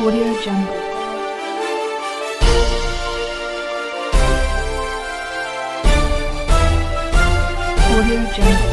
Audio Jungle. Audio Jungle.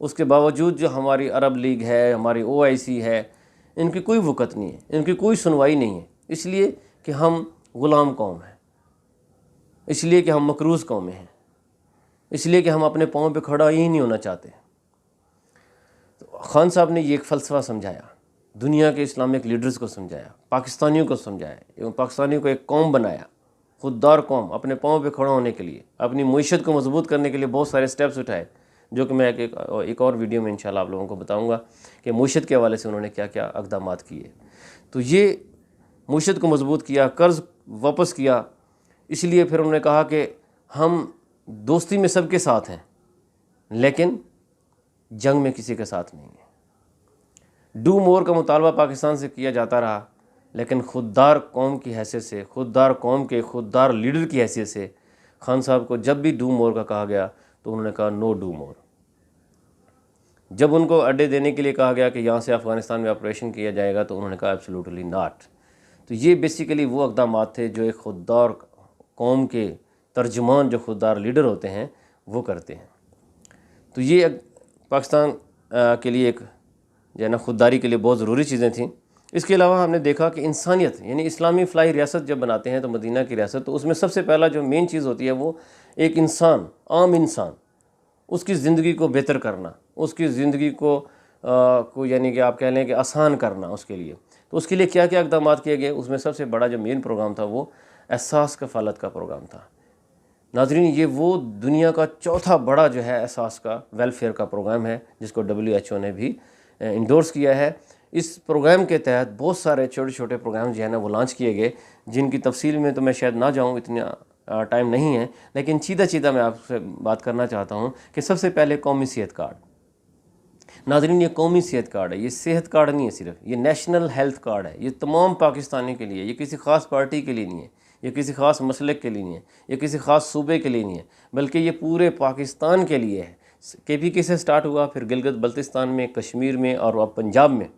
اس کے باوجود جو ہماری عرب لیگ ہے، ہماری OIC ہے، ان کی کوئی وقت نہیں ہے، ان کی کوئی سنوائی نہیں ہے، اس لیے کہ ہم غلام قوم ہیں، اس لیے کہ ہم مقروض قومیں ہیں، اس لیے کہ ہم اپنے پاؤں پہ کھڑا ہی نہیں ہونا چاہتے۔ تو خان صاحب نے یہ ایک فلسفہ سمجھایا، دنیا کے اسلامک لیڈرز کو سمجھایا، پاکستانیوں کو سمجھایا، پاکستانیوں کو ایک قوم بنایا، خوددار قوم، اپنے پاؤں پہ کھڑا ہونے کے لیے، اپنی معیشت کو مضبوط کرنے کے لیے بہت سارے سٹیپس اٹھائے، جو کہ میں ایک اور ویڈیو میں انشاءاللہ آپ لوگوں کو بتاؤں گا کہ معیشت کے حوالے سے انہوں نے کیا کیا اقدامات کیے۔ تو یہ معیشت کو مضبوط کیا، قرض واپس کیا، اس لیے پھر انہوں نے کہا کہ ہم دوستی میں سب کے ساتھ ہیں لیکن جنگ میں کسی کے ساتھ نہیں ہیں۔ ڈو مور کا مطالبہ پاکستان سے کیا جاتا رہا، لیکن خوددار قوم کی حیثیت سے، خوددار قوم کے خوددار لیڈر کی حیثیت سے خان صاحب کو جب بھی ڈو مور کا کہا گیا تو انہوں نے کہا نو ڈو مور۔ جب ان کو اڈے دینے کے لیے کہا گیا کہ یہاں سے افغانستان میں آپریشن کیا جائے گا تو انہوں نے کہا ایبسلیوٹلی ناٹ۔ تو یہ بیسیکلی وہ اقدامات تھے جو ایک خوددار قوم کے ترجمان، جو خوددار لیڈر ہوتے ہیں، وہ کرتے ہیں۔ تو یہ پاکستان کے لیے ایک جو ہے نا خودداری کے لیے بہت ضروری چیزیں تھیں۔ اس کے علاوہ ہم نے دیکھا کہ انسانیت، یعنی اسلامی فلاحی ریاست جب بناتے ہیں تو مدینہ کی ریاست، تو اس میں سب سے پہلا جو مین چیز ہوتی ہے وہ ایک انسان، عام انسان، اس کی زندگی کو بہتر کرنا، اس کی زندگی کو یعنی کہ آپ کہہ لیں کہ آسان کرنا اس کے لیے۔ تو اس کے لیے کیا کیا اقدامات کیے گئے؟ اس میں سب سے بڑا جو مین پروگرام تھا وہ احساس کفالت کا پروگرام تھا۔ ناظرین، یہ وہ دنیا کا چوتھا بڑا جو ہے احساس کا ویلفیئر کا پروگرام ہے، جس کو WHO نے بھی انڈورس کیا ہے۔ اس پروگرام کے تحت بہت سارے چھوٹے چھوٹے پروگرام جو ہے نا وہ لانچ کیے گئے، جن کی تفصیل میں تو میں شاید نہ جاؤں، اتنا ٹائم نہیں ہے، لیکن سیدھا میں آپ سے بات کرنا چاہتا ہوں کہ سب سے پہلے قومی صحت کارڈ۔ ناظرین، یہ قومی صحت کارڈ ہے، یہ صحت کارڈ نہیں ہے صرف، یہ نیشنل ہیلتھ کارڈ ہے۔ یہ تمام پاکستانی کے لیے، یہ کسی خاص پارٹی کے لیے نہیں ہے، یہ کسی خاص مسلک کے لیے نہیں ہے، یہ کسی خاص صوبے کے لیے نہیں ہے، بلکہ یہ پورے پاکستان کے لیے ہے۔ KPK سے سٹارٹ ہوا، پھر گلگت بلتستان میں، کشمیر میں، اور اب پنجاب میں،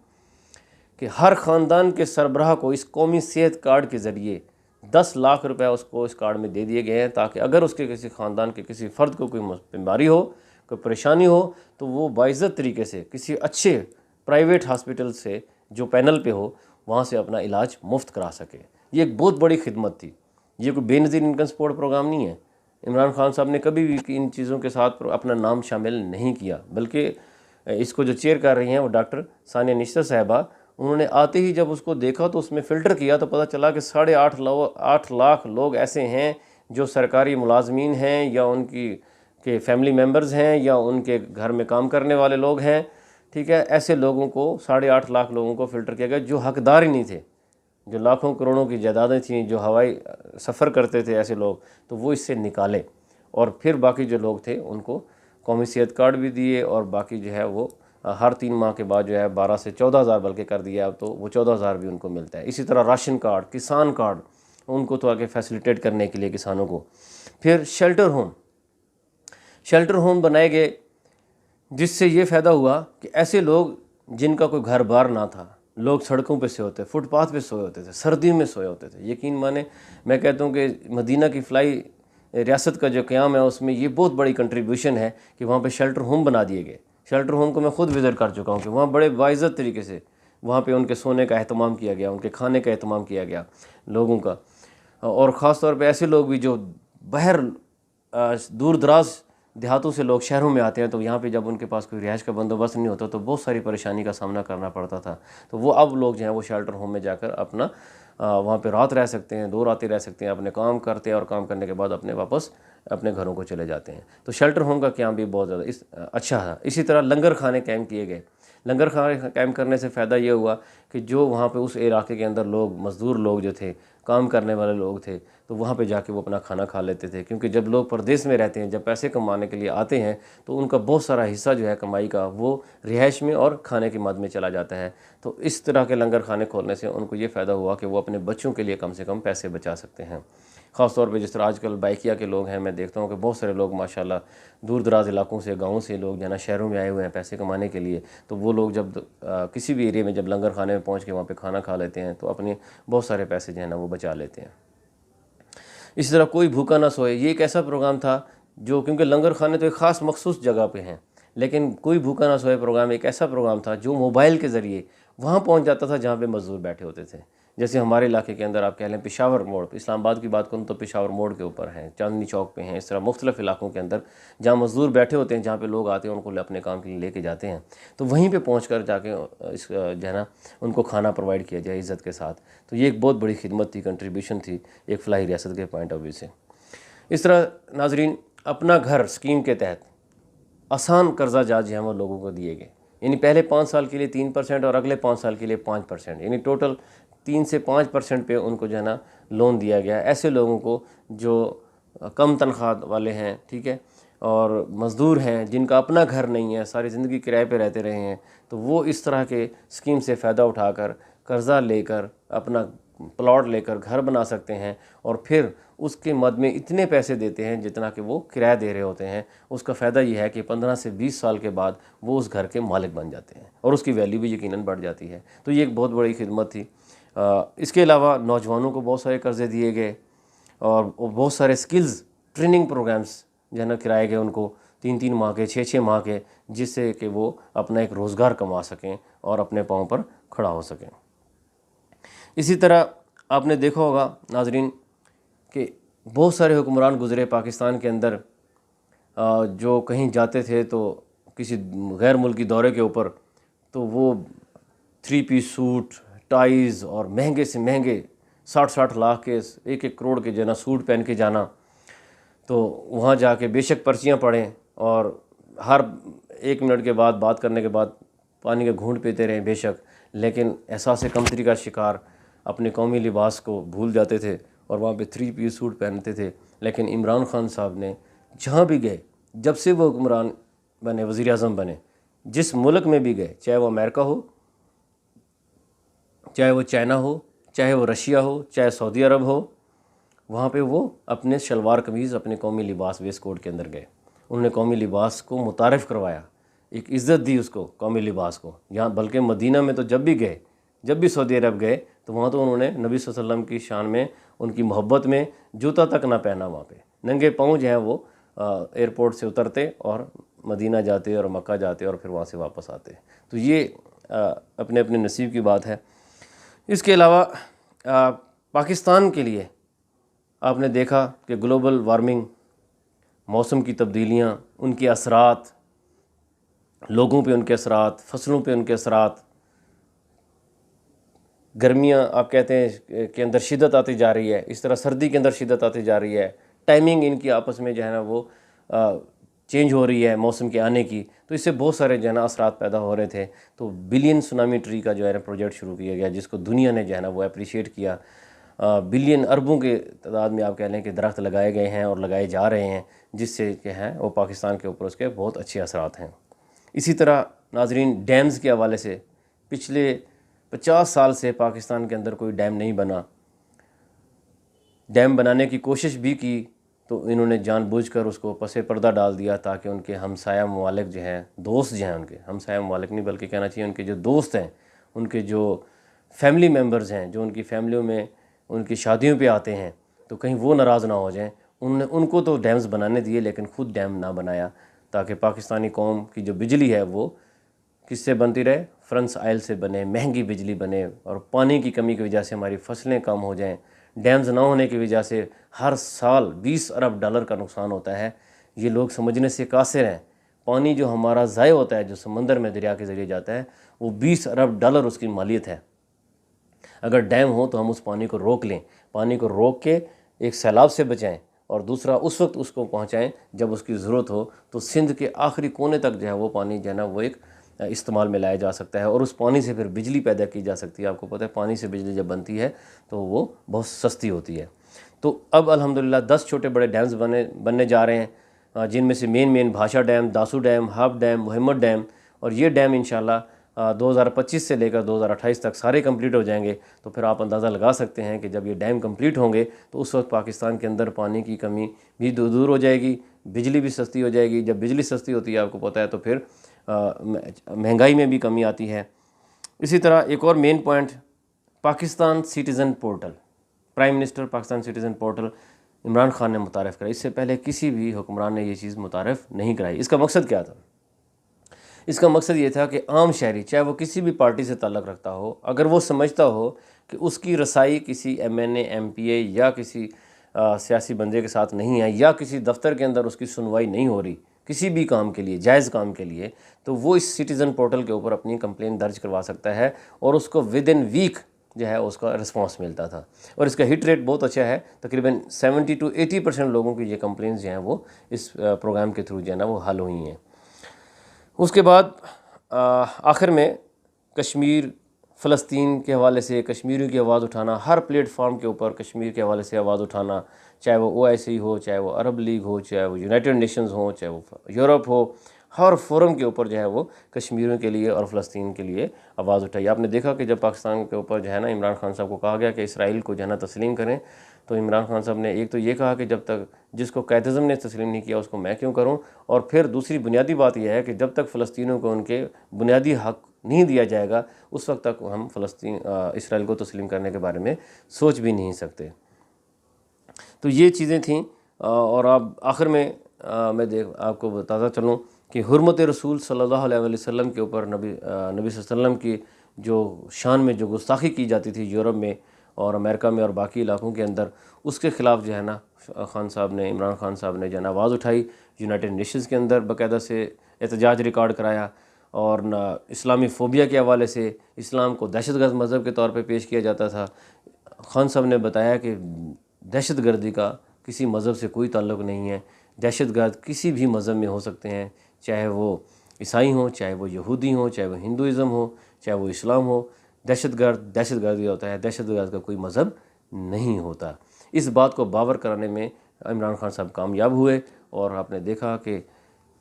کہ ہر خاندان کے سربراہ کو اس قومی صحت کارڈ کے ذریعے 10 لاکھ روپے اس کو اس کارڈ میں دے دیے گئے ہیں، تاکہ اگر اس کے کسی خاندان کے کسی فرد کو کوئی بیماری ہو، کوئی پریشانی ہو، تو وہ باعزت طریقے سے کسی اچھے پرائیویٹ ہاسپٹل سے جو پینل پہ ہو، وہاں سے اپنا علاج مفت کرا سکے۔ یہ ایک بہت بڑی خدمت تھی، یہ کوئی بے نظیر انکم سپورٹ پروگرام نہیں ہے۔ عمران خان صاحب نے کبھی بھی ان چیزوں کے ساتھ اپنا نام شامل نہیں کیا، بلکہ اس کو جو چیئر کر رہی ہیں وہ ڈاکٹر ثانیہ نشتر صاحبہ، انہوں نے آتے ہی جب اس کو دیکھا تو اس میں فلٹر کیا تو پتہ چلا کہ 8.5 لاکھ لوگ ایسے ہیں جو سرکاری ملازمین ہیں، یا ان کے فیملی ممبرز ہیں، یا ان کے گھر میں کام کرنے والے لوگ ہیں، ٹھیک ہے۔ ایسے لوگوں کو 8.5 لاکھ لوگوں کو فلٹر کیا گیا جو حقدار ہی نہیں تھے، جو لاکھوں کروڑوں کی جائیدادیں تھیں، جو ہوائی سفر کرتے تھے ایسے لوگ، تو وہ اس سے نکالے، اور پھر باقی جو لوگ تھے ان کو قومی صحت کارڈ بھی دیے، اور باقی جو ہے وہ ہر 3 ماہ کے بعد جو ہے 12 سے 14,000 بلکہ کر دیا، اب تو وہ 14,000 بھی ان کو ملتا ہے۔ اسی طرح راشن کارڈ، کسان کارڈ، ان کو تو آگے فیسیلیٹیٹ کرنے کے لیے کسانوں کو۔ پھر شیلٹر ہوم بنائے گئے، جس سے یہ فائدہ ہوا کہ ایسے لوگ جن کا کوئی گھر بار نہ تھا، لوگ سڑکوں پہ سوئے ہوتے، فٹ پاتھ پہ سوئے ہوتے تھے، سردیوں میں سوئے ہوتے تھے۔ یقین مانے، میں کہتا ہوں کہ مدینہ کی فلاحی ریاست کا جو قیام ہے اس میں یہ بہت بڑی کنٹریبیوشن ہے کہ وہاں پہ شیلٹر ہوم بنا دیے گئے۔ شیلٹر ہوم کو میں خود وزٹ کر چکا ہوں کہ وہاں بڑے باعزت طریقے سے وہاں پہ ان کے سونے کا اہتمام کیا گیا، ان کے کھانے کا اہتمام کیا گیا لوگوں کا، اور خاص طور پہ ایسے لوگ بھی جو باہر دور دراز دیہاتوں سے لوگ شہروں میں آتے ہیں، تو یہاں پہ جب ان کے پاس کوئی رہائش کا بندوبست نہیں ہوتا تو بہت ساری پریشانی کا سامنا کرنا پڑتا تھا۔ تو وہ اب لوگ جو ہیں وہ شیلٹر ہوم میں جا کر اپنا وہاں پہ رات رہ سکتے ہیں، 2 راتیں رہ سکتے ہیں، اپنے کام کرتے ہیں، اور کام کرنے کے بعد واپس اپنے گھروں کو چلے جاتے ہیں۔ تو شیلٹر ہوم کا قیام بھی بہت زیادہ اچھا تھا۔ اسی طرح لنگر خانے قائم کیے گئے۔ لنگر خانے قائم کرنے سے فائدہ یہ ہوا کہ جو وہاں پہ اس علاقے کے اندر لوگ، مزدور لوگ جو تھے، کام کرنے والے لوگ تھے، تو وہاں پہ جا کے وہ اپنا کھانا کھا لیتے تھے، کیونکہ جب لوگ پردیس میں رہتے ہیں، جب پیسے کمانے کے لیے آتے ہیں، تو ان کا بہت سارا حصہ جو ہے کمائی کا وہ رہائش میں اور کھانے کی مد میں چلا جاتا ہے۔ تو اس طرح کے لنگر خانے کھولنے سے ان کو یہ فائدہ ہوا کہ وہ اپنے بچوں کے لیے کم سے کم پیسے بچا سکتے ہیں۔ خاص طور پہ جس طرح آج کل بائکیا کے لوگ ہیں، میں دیکھتا ہوں کہ بہت سارے لوگ ماشاءاللہ دور دراز علاقوں سے، گاؤں سے لوگ جو ہے نا شہروں میں آئے ہوئے ہیں پیسے کمانے کے لیے، تو وہ لوگ جب کسی بھی ایریے میں جب لنگر خانے میں پہنچ کے وہاں پہ کھانا کھا لیتے ہیں تو اپنے بہت سارے پیسے جو ہے نا وہ بچا لیتے ہیں۔ اسی طرح کوئی بھوکا نہ سوئے، یہ ایک ایسا پروگرام تھا جو، کیونکہ لنگر خانے تو ایک خاص مخصوص جگہ پہ ہیں، لیکن کوئی بھوکا نہ سوئے پروگرام ایک ایسا پروگرام تھا جو موبائل کے ذریعے وہاں پہنچ جاتا تھا جہاں پہ مزدور بیٹھے ہوتے تھے. جیسے ہمارے علاقے کے اندر آپ کہہ لیں پشاور موڑ، اسلام آباد کی بات کروں تو پشاور موڑ کے اوپر ہیں، چاندنی چوک پہ ہیں، اس طرح مختلف علاقوں کے اندر جہاں مزدور بیٹھے ہوتے ہیں، جہاں پہ لوگ آتے ہیں ان کو اپنے کام کے لیے لے کے جاتے ہیں، تو وہیں پہ پہنچ کر جا کے اس جو ہے نا ان کو کھانا پرووائڈ کیا جائے عزت کے ساتھ. تو یہ ایک بہت بڑی خدمت تھی، کنٹریبیوشن تھی ایک فلاحی ریاست کے پوائنٹ آف ویو سے. اس طرح ناظرین اپنا گھر اسکیم کے تحت آسان قرضہ جات جو ہیں وہ لوگوں کو دیے گئے، یعنی پہلے 5 سال کے لیے 3% اور اگلے 5 سال کے لیے 5%، یعنی ٹوٹل 3 سے 5% پہ ان کو جو ہے نا لون دیا گیا. ایسے لوگوں کو جو کم تنخواہ والے ہیں، ٹھیک ہے، اور مزدور ہیں، جن کا اپنا گھر نہیں ہے، ساری زندگی کرائے پہ رہتے رہے ہیں، تو وہ اس طرح کے اسکیم سے فائدہ اٹھا کر قرضہ لے کر اپنا پلاٹ لے کر گھر بنا سکتے ہیں، اور پھر اس کے مد میں اتنے پیسے دیتے ہیں جتنا کہ وہ کرایہ دے رہے ہوتے ہیں. اس کا فائدہ یہ ہے کہ 15 سے 20 سال کے بعد وہ اس گھر کے مالک بن جاتے ہیں اور اس کی ویلیو بھی یقیناً بڑھ جاتی ہے. تو یہ ایک بہت بڑی خدمت تھی. اس کے علاوہ نوجوانوں کو بہت سارے قرضے دیے گئے اور بہت سارے سکلز ٹریننگ پروگرامز جو ہے نا کرائے گئے ان کو 3 ماہ کے 6 ماہ کے، جس سے کہ وہ اپنا ایک روزگار کما سکیں اور اپنے پاؤں پر کھڑا ہو سکیں. اسی طرح آپ نے دیکھا ہوگا ناظرین کہ بہت سارے حکمران گزرے پاکستان کے اندر، جو کہیں جاتے تھے تو کسی غیر ملکی دورے کے اوپر، تو وہ 3 پیس سوٹ، ٹائز اور مہنگے سے مہنگے 60 لاکھ کے 1 کروڑ کے جو ہے نا سوٹ پہن کے جانا. تو وہاں جا کے بے شک پرچیاں پڑھیں اور ہر 1 منٹ کے بعد بات کرنے کے بعد پانی کا گھونٹ پیتے رہیں بے شک، لیکن احساس کمتری کا شکار اپنے قومی لباس کو بھول جاتے تھے اور وہاں پہ 3 پیس سوٹ پہنتے تھے. لیکن عمران خان صاحب نے جہاں بھی گئے، جب سے وہ حکمران بنے، وزیر اعظم بنے، جس ملک میں بھی گئے، چاہے وہ امریکہ ہو، چاہے وہ چائنا ہو، چاہے وہ رشیا ہو، چاہے سعودی عرب ہو، وہاں پہ وہ اپنے شلوار قمیض، اپنے قومی لباس ویسٹ کوٹ کے اندر گئے. انہوں نے قومی لباس کو متعارف کروایا، ایک عزت دی اس کو، قومی لباس کو. یہاں بلکہ مدینہ میں تو جب بھی گئے، جب بھی سعودی عرب گئے تو وہاں تو انہوں نے نبی صلی اللہ علیہ وسلم کی شان میں، ان کی محبت میں جوتا تک نہ پہنا. وہاں پہ ننگے پاؤں جو ہیں وہ ایئرپورٹ سے اترتے اور مدینہ جاتے اور مکہ جاتے اور پھر وہاں سے واپس آتے. تو یہ اپنے اپنے نصیب کی بات ہے. اس کے علاوہ پاکستان کے لیے آپ نے دیکھا کہ گلوبل وارمنگ، موسم کی تبدیلیاں، ان کے اثرات، لوگوں پہ ان کے اثرات، فصلوں پہ ان کے اثرات، گرمیاں آپ کہتے ہیں کہ اندر شدت آتی جا رہی ہے، اس طرح سردی کے اندر شدت آتی جا رہی ہے، ٹائمنگ ان کی آپس میں جو ہے نا وہ چینج ہو رہی ہے موسم کے آنے کی. تو اس سے بہت سارے جو ہے نا اثرات پیدا ہو رہے تھے. تو بلین سونامی ٹری کا جو ہے نا پروجیکٹ شروع کیا گیا، جس کو دنیا نے جو ہے نا وہ اپریشیٹ کیا. بلین اربوں کے تعداد میں آپ کہہ لیں کہ درخت لگائے گئے ہیں اور لگائے جا رہے ہیں، جس سے کہ ہیں وہ پاکستان کے اوپر اس کے بہت اچھے اثرات ہیں. اسی طرح ناظرین ڈیمز کے حوالے سے پچھلے 50 سال سے پاکستان کے اندر کوئی ڈیم نہیں بنا. ڈیم بنانے کی کوشش بھی کی تو انہوں نے جان بوجھ کر اس کو پس پردہ ڈال دیا تاکہ ان کے ہمسایہ ممالک جو ہیں، دوست جو ہیں، ان کے ہمسایہ ممالک نہیں بلکہ کہنا چاہیے ان کے جو دوست ہیں، ان کے جو فیملی ممبرز ہیں، جو ان کی فیملیوں میں ان کی شادیوں پہ آتے ہیں، تو کہیں وہ ناراض نہ ہو جائیں. انہوں نے ان کو تو ڈیمز بنانے دیے لیکن خود ڈیم نہ بنایا، تاکہ پاکستانی قوم کی جو بجلی ہے وہ کس سے بنتی رہے؟ فرنس آئل سے بنے، مہنگی بجلی بنے، اور پانی کی کمی کی وجہ سے ہماری فصلیں کم ہو جائیں. ڈیمز نہ ہونے کی وجہ سے ہر سال $20 ارب کا نقصان ہوتا ہے. یہ لوگ سمجھنے سے قاصر ہیں. پانی جو ہمارا ضائع ہوتا ہے، جو سمندر میں دریا کے ذریعے جاتا ہے، وہ $20 ارب اس کی مالیت ہے. اگر ڈیم ہو تو ہم اس پانی کو روک لیں، پانی کو روک کے ایک سیلاب سے بچائیں، اور دوسرا اس وقت اس کو پہنچائیں جب اس کی ضرورت ہو. تو سندھ کے آخری کونے تک جو ہے وہ پانی جو ہے نا وہ ایک استعمال میں لایا جا سکتا ہے، اور اس پانی سے پھر بجلی پیدا کی جا سکتی ہے. آپ کو پتہ ہے پانی سے بجلی جب بنتی ہے تو وہ بہت سستی ہوتی ہے. تو اب الحمدللہ 10 چھوٹے بڑے ڈیمز بننے جا رہے ہیں، جن میں سے مین بھاشا ڈیم، داسو ڈیم، ہاب ڈیم، محمد ڈیم، اور یہ ڈیم انشاءاللہ 2025 سے لے کر 2028 تک سارے کمپلیٹ ہو جائیں گے. تو پھر آپ اندازہ لگا سکتے ہیں کہ جب یہ ڈیم کمپلیٹ ہوں گے تو اس وقت پاکستان کے اندر پانی کی کمی بھی دور ہو جائے گی، بجلی بھی سستی ہو جائے گی. جب بجلی سستی ہوتی ہے آپ کو پتہ ہے تو پھر مہنگائی میں بھی کمی آتی ہے. اسی طرح ایک اور main point, Pakistan citizen portal, prime minister Pakistan citizen portal Imran Khan نے متعارف کرا. اس سے پہلے کسی بھی حکمران نے یہ چیز متعارف نہیں کرائی. اس کا مقصد کیا تھا؟ اس کا مقصد یہ تھا کہ عام شہری چاہے وہ کسی بھی پارٹی سے تعلق رکھتا ہو، اگر وہ سمجھتا ہو کہ اس کی رسائی کسی ایم این اے، ایم پی اے یا کسی سیاسی بندے کے ساتھ نہیں ہے، یا کسی دفتر کے اندر اس کی سنوائی نہیں ہو رہی کسی بھی کام کے لیے، جائز کام کے لیے، تو وہ اس سٹیزن پورٹل کے اوپر اپنی کمپلین درج کروا سکتا ہے، اور اس کو ود ان ویک جو ہے اس کا رسپانس ملتا تھا، اور اس کا ہٹ ریٹ بہت اچھا ہے، تقریباً 70 to 80% لوگوں کی یہ کمپلینز جو ہیں وہ اس پروگرام کے تھرو جو ہے نا وہ حل ہوئی ہیں۔ اس کے بعد آخر میں کشمیر، فلسطین کے حوالے سے کشمیریوں کی آواز اٹھانا، ہر پلیٹ فارم کے اوپر کشمیر کے حوالے سے آواز اٹھانا، چاہے وہ OIC ہو، چاہے وہ عرب لیگ ہو، چاہے وہ یونائٹڈ نیشنز ہوں، چاہے وہ یورپ ہو، ہر فورم کے اوپر جو ہے وہ کشمیریوں کے لیے اور فلسطین کے لیے آواز اٹھائی۔ آپ نے دیکھا کہ جب پاکستان کے اوپر جو ہے نا عمران خان صاحب کو کہا گیا کہ اسرائیل کو جو ہے نا تسلیم کریں، تو عمران خان صاحب نے ایک تو یہ کہا کہ جب تک جس کو قائد اعظم نے تسلیم نہیں کیا اس کو میں کیوں کروں، اور پھر دوسری بنیادی بات یہ ہے کہ جب تک فلسطینیوں کو ان کے بنیادی حق نہیں دیا جائے گا اس وقت تک ہم اسرائیل کو تسلیم کرنے کے بارے میں سوچ بھی نہیں سکتے۔ تو یہ چیزیں تھیں، اور اب آخر میں میں آپ کو بتاتا چلوں کہ حرمت رسول صلی اللہ علیہ وسلم کے اوپر نبی صلی اللہ علیہ وسلم کی جو شان میں جو گستاخی کی جاتی تھی یورپ میں اور امریکہ میں اور باقی علاقوں کے اندر، اس کے خلاف جو ہے نا خان صاحب نے، عمران خان صاحب نے جو ہے نا آواز اٹھائی، یونائٹڈ نیشنز کے اندر باقاعدہ سے احتجاج ریکارڈ کرایا، اور اسلامی فوبیا کے حوالے سے اسلام کو دہشت گرد مذہب کے طور پہ پیش کیا جاتا تھا۔ خان صاحب نے بتایا کہ دہشت گردی کا کسی مذہب سے کوئی تعلق نہیں ہے، دہشت گرد کسی بھی مذہب میں ہو سکتے ہیں، چاہے وہ عیسائی ہوں، چاہے وہ یہودی ہوں، چاہے وہ ہندوازم ہو، چاہے وہ اسلام ہو، دہشت گرد ہی ہوتا ہے، دہشت گرد کا کوئی مذہب نہیں ہوتا۔ اس بات کو باور کرانے میں عمران خان صاحب کامیاب ہوئے، اور آپ نے دیکھا کہ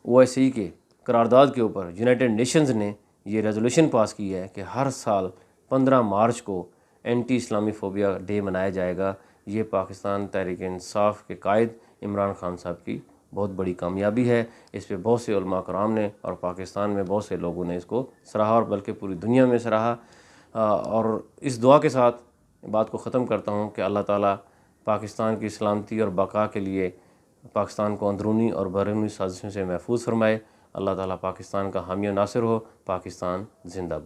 OIC کے قرارداد کے اوپر یونائٹڈ نیشنز نے یہ ریزولوشن پاس کی ہے کہ ہر سال 15 مارچ کو اینٹی اسلامی فوبیا ڈے منایا جائے گا۔ یہ پاکستان تحریک انصاف کے قائد عمران خان صاحب کی بہت بڑی کامیابی ہے۔ اس پہ بہت سے علماء کرام نے اور پاکستان میں بہت سے لوگوں نے اس کو سراہا، اور بلکہ پوری دنیا میں سراہا، اور اس دعا کے ساتھ بات کو ختم کرتا ہوں کہ اللہ تعالیٰ پاکستان کی سلامتی اور بقا کے لیے پاکستان کو اندرونی اور بیرونی سازشوں سے محفوظ فرمائے۔ اللہ تعالیٰ پاکستان کا حامی و ناصر ہو۔ پاکستان زندہ باد۔